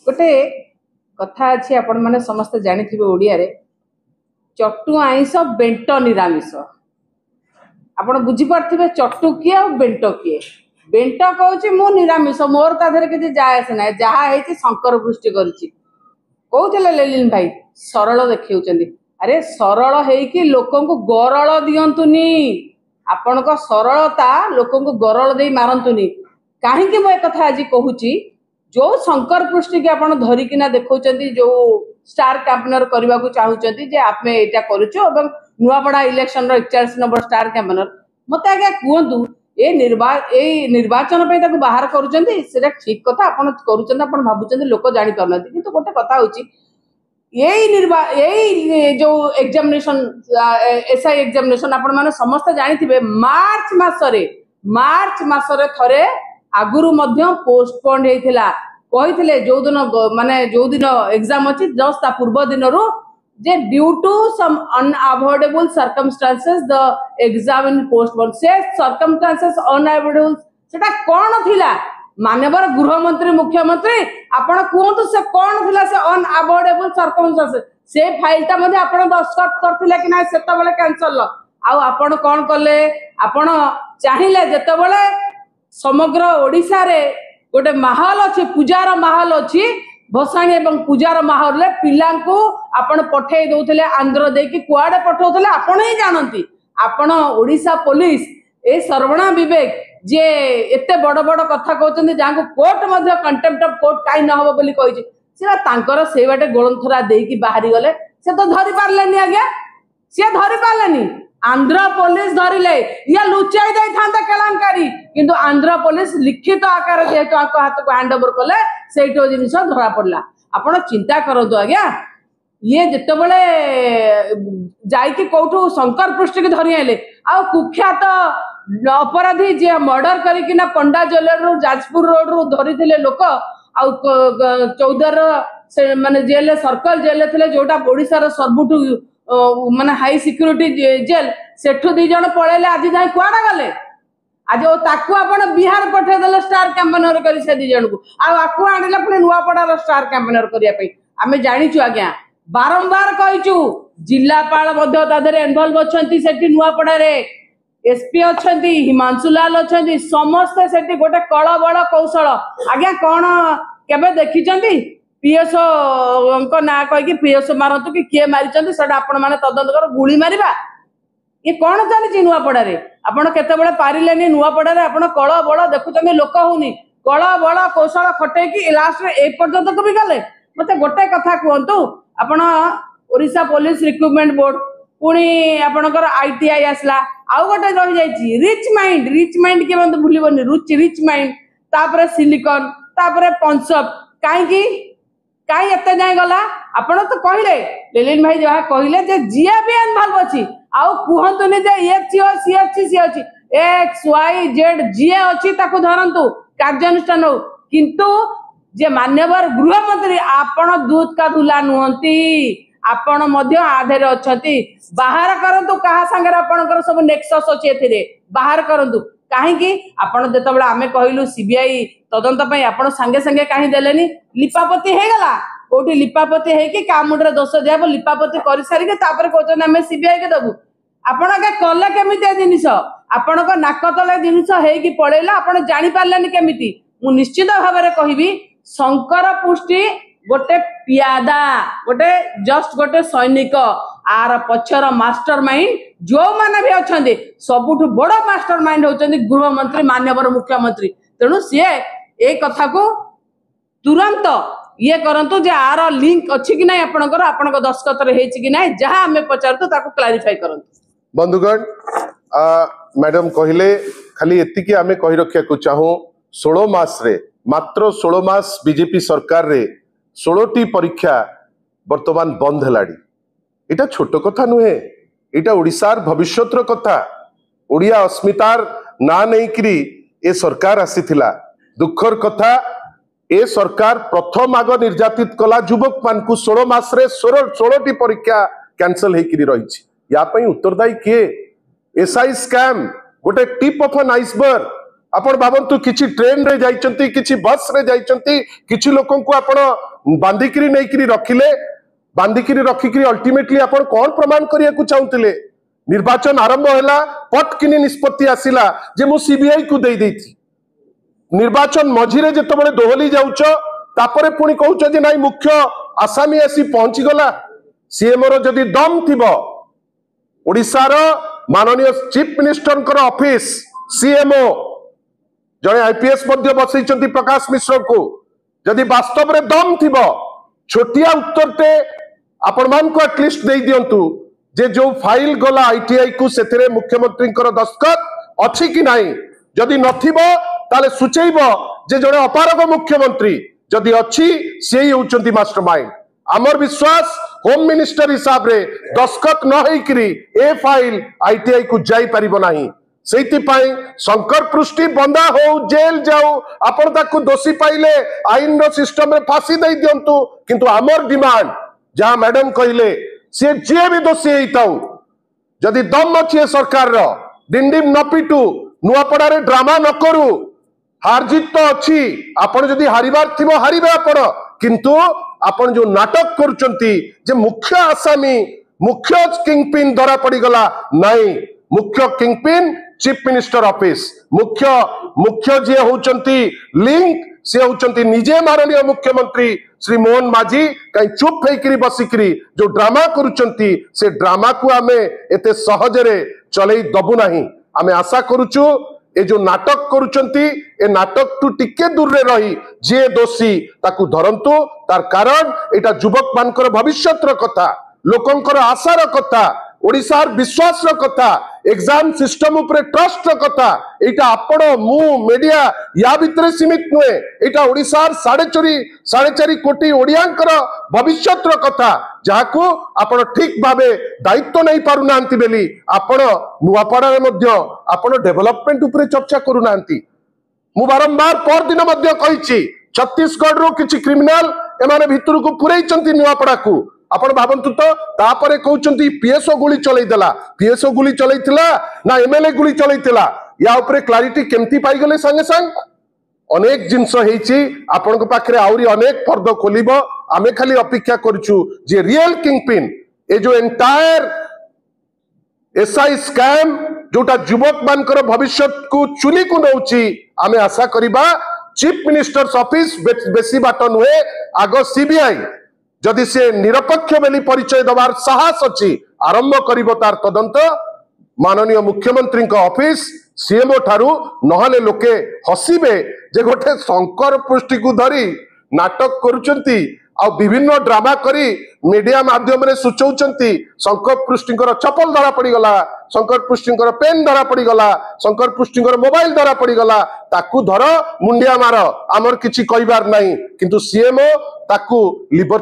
गोटे कथा अच्छी आपण मैंने समस्त जानी ओडिया रे चट्टू आईस बेंट निरामिष आपण बुझीपारे चट्टू किए और बेंट किए बेंट कहूँ मु निरामिष मोर ताधर किसी जाए आसे ना जहाँ शंकर पृष्टि कहते लेलिन भाई सरल देखा अरे सरल है लोक को गरल दिंतुनि आपण को सरलता लोक को गरल दे मारतुनि कहीं मुझे कथा आज कहूँ जो शंकर पृष्टि की आप धरिकिना देखा जो स्टार कैंपेनर करने को चाहते जे आप यहाँ करूँ Nuapada election 41 number star campaigner मत आज्ञा कहतु ये निर्वाचन पे बाहर करुँच ठीक कथा आप भावुं लोक जापार कि गोटे कथा हूँ यही जो एग्जामिनेशन एसआई एग्जामिनेशन आपण मैंने समस्त जानी मार्च मसरे थरे आगुरु पोस्टपोन होता कहते जो दिन माने जो दिन एग्जाम अच्छी जस्ट पूर्व दिन जे due to some unavoidable circumstances the exam in postpone से सर्कमस्टांसेस अनअवॉइडेबल सेटा कौन थिला माननीय गृहमंत्री मुख्यमंत्री आपण कहतु से कौन थिला से अनअवॉइडेबल सर्कमस्टांसेस से फाइलटा मध्ये आपण दस्तखत करथिले कि ना सेता बेले कैंसल आउ आपण कोन कले आपण चाहिले जते बेले समग्र ओडिशा रे गोटे माहौल अच्छी पूजार माहौल अच्छी भसाणी एवं पूजार माहौल रे पिला को आपण पठे दउथले आंध्र दे कि कुआडे पठौथले आपण ही जानती आपण ओडिशा पुलिस ए सर्वणा विवेक जे एते बड़ बड़ कथा कहते जहाँ को court Madhya contempt of court कहीं न हो बोली कही सीधा तांकर से बाटे गोलंथरा देकी बाहरी गले से तो धरी पारलेनी आज्ञा सी धरी पारलेनी आंध्र पुलिस धरिले या लुचाई दे था केलांकारी किंतु आंध्र पुलिस लिखित आकार जेहेतु हाथ को हैंड ओवर कले से जिनस धरा पड़ा आपण चिंता करतु आज्ञा ये जिते बड़े जाइकी कौटू शंकर पृष्टि की धरी आइले आ कुख्यात अपराधी जे मर्डर करिकिना पंडा ज्वेलर जाजपुर रोड रू धरी लोक आ चौदर से माने जेल सर्कल जेल थे जोटा ओडिशार सबुठू माने हाई सिक्यूरिटी जेल सेठू दी जन पळेले आज जाई कुआडा गले आज ताकू आपण बिहार पठे देले स्टार कैंपेनर करी से दी जन को आकू आनिला पुनी नुआपड़ार स्टार कैंपेनर करिया पई आमे जानिचु आज्ञा बारंबार कहिचु जिल्लापाल मध्ये तादरे इन्वॉल्व अछंती सेठी नुआपड़ा रे एसपी अछंती हिमांशु लाल अछंती समस्त सेठी गोटे कळबळ कौशल आज्ञा कोन केबे देखिचंती पीएसओ को ना कहि पीएसओ मारतु कि किए मारिचंती सेटा आपण माने तदंत कर गुली मारिबा ये कौन चली नुआपड़ा रे आपण केतेबेले पारिलेनी नुआपड़ा रे आपण कळ बळ देखुचंती लोक होउनी कळ बळ कौशल खटे कि लास्ट रे ए पर्यंत को भी गले मते गोटे कथा कहंतु आपण ओडिशा पुलिस रिक्रूटमेंट बोर्ड पुणी आपणकर आईटीआई आसला आउ गोटे रही जाइए रिच माइंड के मत भूलबनी रिच माइंड तापर सिलिकॉन तापर पंचअप कहीं कहीं एते जाए गला आपण तो कहले लेलिन भाई जहाँ कहले जे जिया भी इन्वॉल्व अछि आउ कहतुनी जे ये सी अछि एक्स वाई जेड जिए अछि ताको धरंतु कार्यानुष्ठान हो किंतु जे मान्यवर गृहमंत्री आपण दूध का धुला नुहंती आपण मध्य आधेर अछंती बाहर करंतु कहा संगे आपणकर सब नेक्सस अछि एथिरे बाहर करंतु काहेकि आपण जेतबेला आमे कहिलु सीबीआई तदंत पई आपण संगे संगे काहे देलेनी लिपापति हे गला कोठी लिपापति हे कि कामुडरे दोष देबो लिपापति करि सारी के तापर कहतन आमे सीबीआई के दबु आपण के कले केमिते जिनिस आपण को नाक तले जिनिस हे कि पळेला आपण जानि पारलेनी केमिति मु निश्चित भाबरे कहिबी शंकर पुष्टि गोटे पियादा गोटे जस्ट गोटे सैनिक आर पछर मास्टर माइंड जो माने भी अच्छे सबुठ बड़ मास्टर माइंड होचंदी गृहमंत्री माननीय मुख्यमंत्री तेणु सी ए कथा को तुरंत ये करंतु जे आर लिंक अच्छी कि नहीं आपणकर आपणक दस्तखत रे हेछि कि नहीं जहां हमें पचारतो ताको क्लैरिफाई करंतु बंधुगण मैडम कहले खाली एतिकी आमे कहि रखिया को चाहू 16 मास रे मात्र 16 मास बीजेपी सरकार रे 16टी परीक्षा वर्तमान बंद हेलाड़ी इटा छोट कथा नुहे इटा ओडिशार भविष्यतर कथा ओडिया अस्मितार ना नहीं करी ए सरकार आसीथिला दुखर कथा ए सरकार प्रथम आग निर्यातित कला युवक मान को 16 मास रे 16टी परीक्षा कैंसल हेकरी रही या पई उत्तरदायी किए एसआई स्कैम गोटे टिप ऑफ एन आइसबर्ग आपण भावंतु किछि ट्रेन रे जाइचंती किछि बस रे जाइचंती किछि लोकन को आपण बांधिकिरी नेकिरी रखिले बांधिकिरी रखिकिरी अल्टीमेटली आपण कोन प्रमाण करिया को चाहुतिले निर्वाचन आरंभ होला पट किनी निष्पत्ति आसिला जे मु सीबीआई को देई देथि निर्वाचन मझिरे जेतबेले दोहली जाउछ तापरे पुनी कहउछ जे नाइ मुख्य आसामी आसी पहुंची गला सीएम रो जदी दम थिबो ओडिसा रो माननीय चीफ मिनिस्टर ऑफिस सीएमओ जड़े आईपीएस बसई प्रकाश मिश्र को जदि वास्तव में दम थी छोटिया उत्तरटे आपण मान को एटलिस्ट दे दियंतु जे जो फाइल गला आईटीआई को सेथिरे मुख्यमंत्री दस्तखत अछि कि नाही जदि नथिबो ताले सुचैबो जे जड़े अपारग मुख्यमंत्री जदि अछि सेही होचंती मास्टरमाइंड आमर विश्वास होम मिनिस्टर हिसाब रे दस्तखत न होइकरी ए फाइल आईटीआई को जाई परिबो नाही शंकर पृष्टि बंदा हो जेल जाऊ आपण ताकू दोषी पाइले आईन रो सिस्टम रे फांसी दे दियंतु किंतु आमर डिमांड जहां मैडम कहले से जे भी दोषी हेताऊ जदि दम अछि सरकार रो डिंडिम न पिटू नुआपड़ा रे ड्रामा न करू हार जीत तो अछि आपण जदि हारिबार थिबो हारिबे आपण किंतु आपण जो नाटक करूचंती जे मुख्य आसामी मुख्य किंगपिन धरा पड़ी गला नहीं मुख्य किंगपिन चीफ मिनिस्टर ऑफिस मुख्य जे होचंती लिंक से होचंती निजे माननीय मुख्यमंत्री श्री मोहन माझी कहीं चुप होइकरी बसिकरी जो ड्रामा करूचंती से ड्रामा को आमे एते सहजरे चलई दबु नाही आमे आशा करूचु ए जो नाटक करूचंती ए नाटक टू टिके दूर रे रही जे दोषी ताकू धरंतु तार कारण एटा युवक मानकर भविष्यत रो कथा लोकंकर आशार कथा ओडिसार विश्वास रो कथा एग्जाम सिस्टम उपरे ट्रस्ट रो कथा एटा आपण मु मीडिया या भितरे सीमित नुए एटा ओडिसार 4.5 कोटी ओडियांकर भविष्यत रो कथा जाहाकू आपण ठीक भाबे दायित्व नहीं पारु नांती बेली आपण नुआपड़ा रे मध्य आपण डेवलपमेंट उपरे चर्चा करू नांती मु बारंबार पर दिन मध्य कहिछि छत्तीसगढ़ रो किछि क्रिमिनल एमाने भितरु को पुरैचंती नुआपड़ा को आपण भावंतु तो तापरे कहउचंती पीएसओ गुली चलै देला पीएसओ गुली चलैतिला ना एमएलए गुली चलैतिला या ऊपर क्लैरिटी केमती पाई गले संगे संग अनेक जिंस हेछि आपण को पाखरे आउरी अनेक पर्द खोलिबो आमे खाली अपेक्षा करछु जे रियल किंगपिन ए जो एंटायर एसआई स्कैम जोटा युवक मानकर भविष्यत को चुली को नउची आमे आशा करिबा चीफ मिनिस्टर्स ऑफिस बेसी बाट नुहे आगो सीबीआई जदि से निरपेक्ष बेली परिचय दबार साहस अछि आरंभ करिवो तार तदंत माननीय मुख्यमंत्री ऑफिस सीएमओ ठारू नहले लोके हसिबे जे गोटे शंकर पृष्टि को धरी नाटक करूचंती आ विभिन्न ड्रामा करी मीडिया माध्यम रे सूचौचंती शंकर पृष्टिकर चपल धरा पड़ी गला शंकर पृष्टिकर पेन धरा पड़ी गला शंकर पृष्टिकर मोबाइल धरा पड़ी गला ताकू धर मुंडिया मार आमर किछि कहिबार नाही किंतु सीएमओ ताकू लिबर्टी